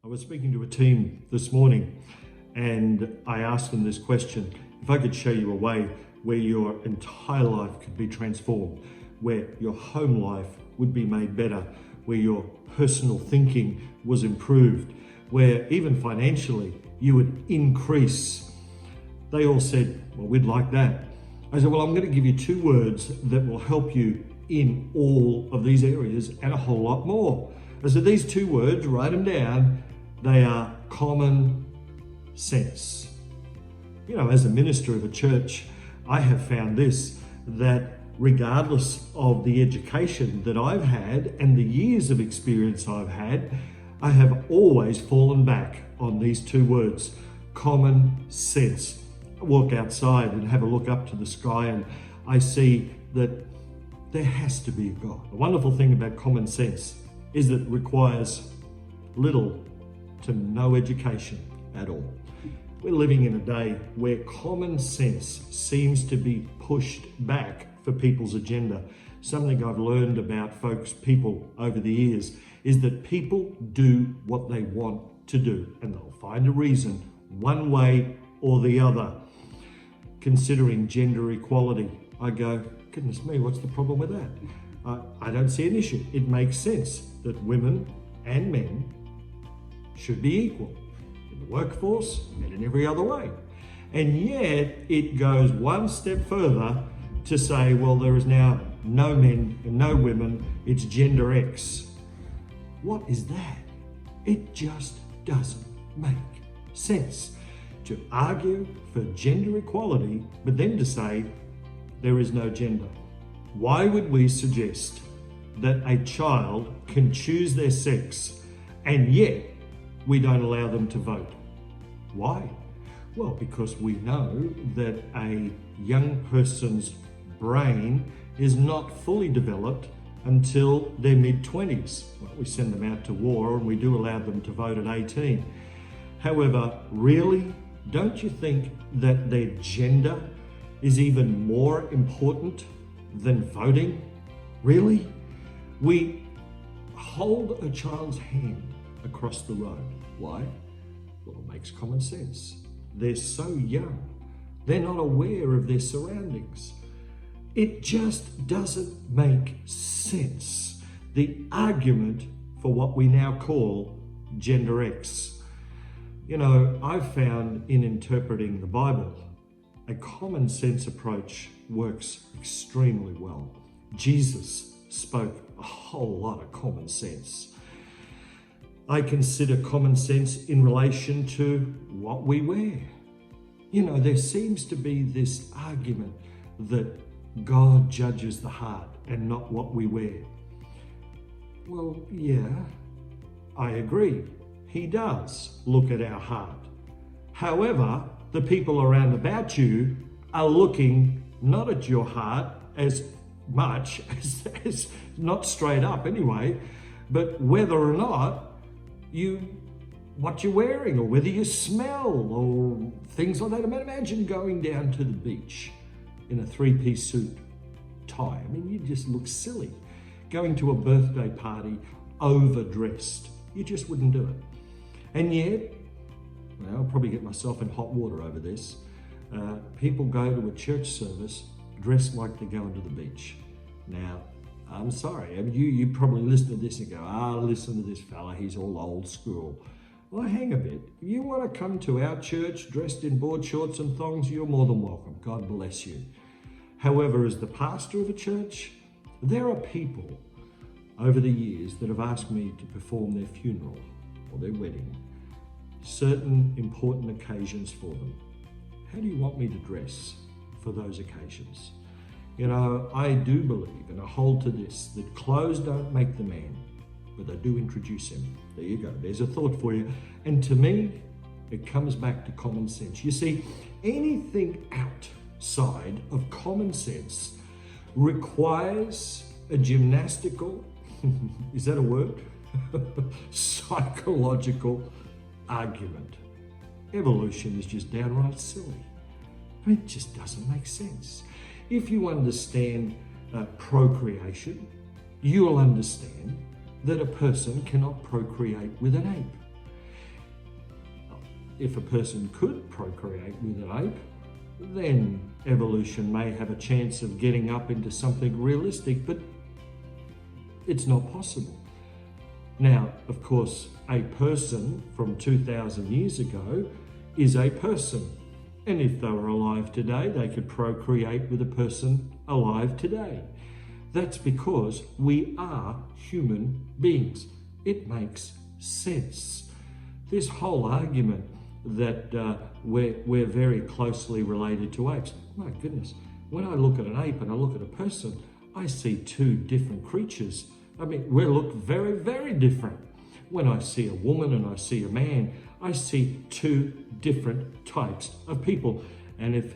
was speaking to a team this morning and I asked them this question: if I could show you a way where your entire life could be transformed, where your home life would be made better, where your personal thinking was improved, where even financially you would increase, they all said, well, we'd like that. I said, well, I'm going to give you 2 words that will help you in all of these areas and a whole lot more. I said, these 2 words, write them down. They are common sense. You know, as a minister of a church, I have found this, that regardless of the education that I've had and the years of experience I've had, I have always fallen back on these 2 words, common sense. I walk outside and have a look up to the sky and I see that there has to be a God. The wonderful thing about common sense is that it requires little to no education at all. We're living in a day where common sense seems to be pushed back for people's agenda. Something I've learned about people over the years is that people do what they want to do, and they'll find a reason one way or the other. Considering gender equality, I go, goodness me, what's the problem with that? I don't see an issue. It makes sense that women and men should be equal in the workforce and in every other way. And yet it goes one step further to say, well, there is now no men and no women, it's gender X. What is that? It just doesn't make sense to argue for gender equality, but then to say there is no gender. Why would we suggest that a child can choose their sex and yet we don't allow them to vote? Why? Well, because we know that a young person's brain is not fully developed until their mid-20s. Well, we send them out to war and we do allow them to vote at 18. However, really, don't you think that their gender is even more important than voting? Really? We hold a child's hand across the road. Why? Well, it makes common sense. They're so young. They're not aware of their surroundings. It just doesn't make sense. The argument for what we now call gender X. You know, I've found in interpreting the Bible, a common sense approach works extremely well. Jesus spoke a whole lot of common sense. I consider common sense in relation to what we wear. You know, there seems to be this argument that God judges the heart and not what we wear. Well, yeah, I agree. He does look at our heart. However, the people around about you are looking not at your heart as much as not straight up anyway, but whether or not what you're wearing or whether you smell or things like that. I mean, imagine going down to the beach in a 3-piece suit tie. I mean, you just look silly. Going to a birthday party overdressed. You just wouldn't do it. And yet, well, I'll probably get myself in hot water over this. People go to a church service dressed like they're going to the beach. Now, I'm sorry, I mean, you probably listen to this and go, listen to this fella, he's all old school. Well, hang a bit. If you want to come to our church dressed in board shorts and thongs, you're more than welcome. God bless you. However, as the pastor of a church, there are people over the years that have asked me to perform their funeral or their wedding, certain important occasions for them. How do you want me to dress for those occasions? You know, I do believe, and I hold to this, that clothes don't make the man, but they do introduce him. There you go. There's a thought for you. And to me, it comes back to common sense. You see, anything outside of common sense requires a gymnastical, is that a word? Psychological argument. Evolution is just downright silly. It just doesn't make sense. If you understand procreation, you will understand that a person cannot procreate with an ape. if a person could procreate with an ape, then evolution may have a chance of getting up into something realistic, but it's not possible. Now, of course, a person from 2,000 years ago is a person. And if they were alive today, they could procreate with a person alive today. That's because we are human beings. It makes sense. This whole argument that we're very closely related to apes, my goodness, when I look at an ape and I look at a person, I see two different creatures. I mean, we look very, very different. When I see a woman and I see a man, I see two different types of people. And if,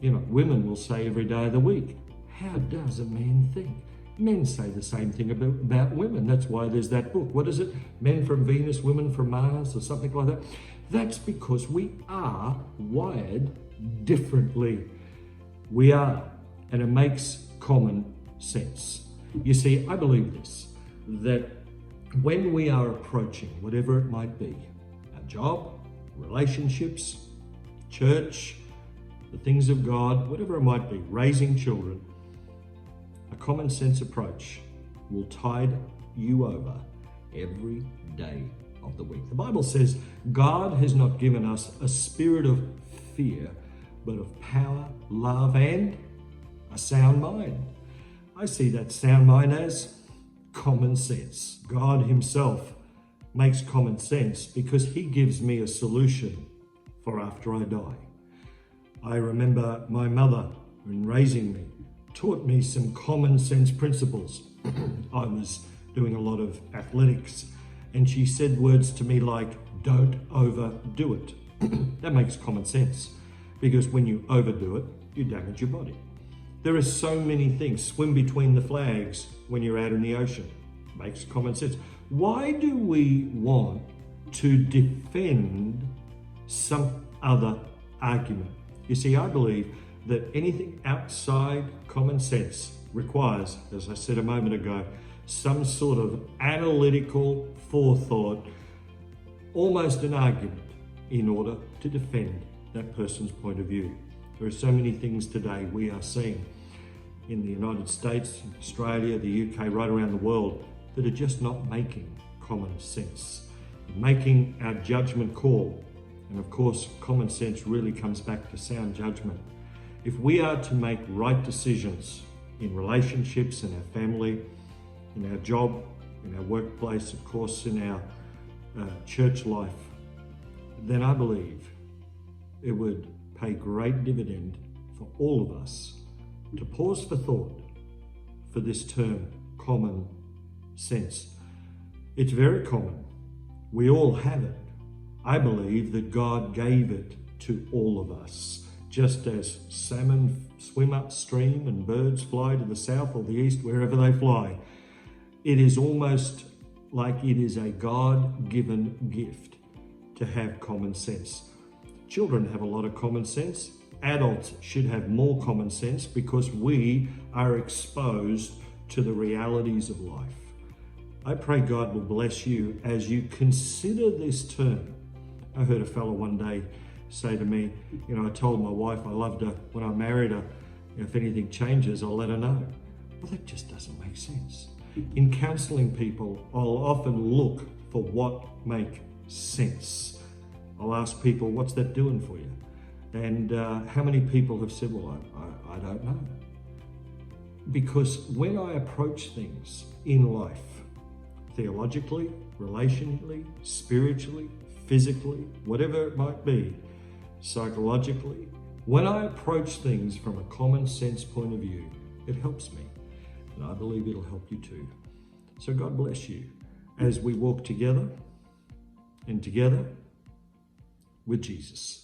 women will say every day of the week, how does a man think? Men say the same thing about women. That's why there's that book. What is it? Men from Venus, women from Mars, or something like that. That's because we are wired differently. We are, and it makes common sense. You see, I believe this, that when we are approaching whatever it might be, our job, relationships, church, the things of God, whatever it might be, raising children, a common sense approach will tide you over every day of the week. The Bible says God has not given us a spirit of fear, but of power, love, and a sound mind. I see that sound mind as common sense. God himself makes common sense because he gives me a solution for after I die. I remember my mother, in raising me, taught me some common sense principles. I was doing a lot of athletics, and she said words to me like, don't overdo it. That makes common sense, because when you overdo it, you damage your body. There are so many things. Swim between the flags when you're out in the ocean. Makes common sense. Why do we want to defend some other argument? You see, I believe that anything outside common sense requires, as I said a moment ago, some sort of analytical forethought, almost an argument, in order to defend that person's point of view. There are so many things today we are seeing in the United States, Australia, the UK, right around the world, that are just not making common sense, making our judgment call. And of course, common sense really comes back to sound judgment. If we are to make right decisions in relationships, in our family, in our job, in our workplace, of course, in our church life, then I believe it would pay great dividend for all of us to pause for thought for this term, common sense. It's very common. We all have it. I believe that God gave it to all of us. Just as salmon swim upstream and birds fly to the south or the east, wherever they fly, it is almost like it is a God-given gift to have common sense. Children have a lot of common sense. Adults should have more common sense because we are exposed to the realities of life. I pray God will bless you as you consider this term. I heard a fellow one day say to me, I told my wife I loved her when I married her. If anything changes, I'll let her know. Well, that just doesn't make sense. In counseling people, I'll often look for what makes sense. I'll ask people, what's that doing for you? And how many people have said, well, I don't know. Because when I approach things in life, theologically, relationally, spiritually, physically, whatever it might be, psychologically, when I approach things from a common sense point of view, it helps me. And I believe it'll help you too. So God bless you as we walk together and together with Jesus.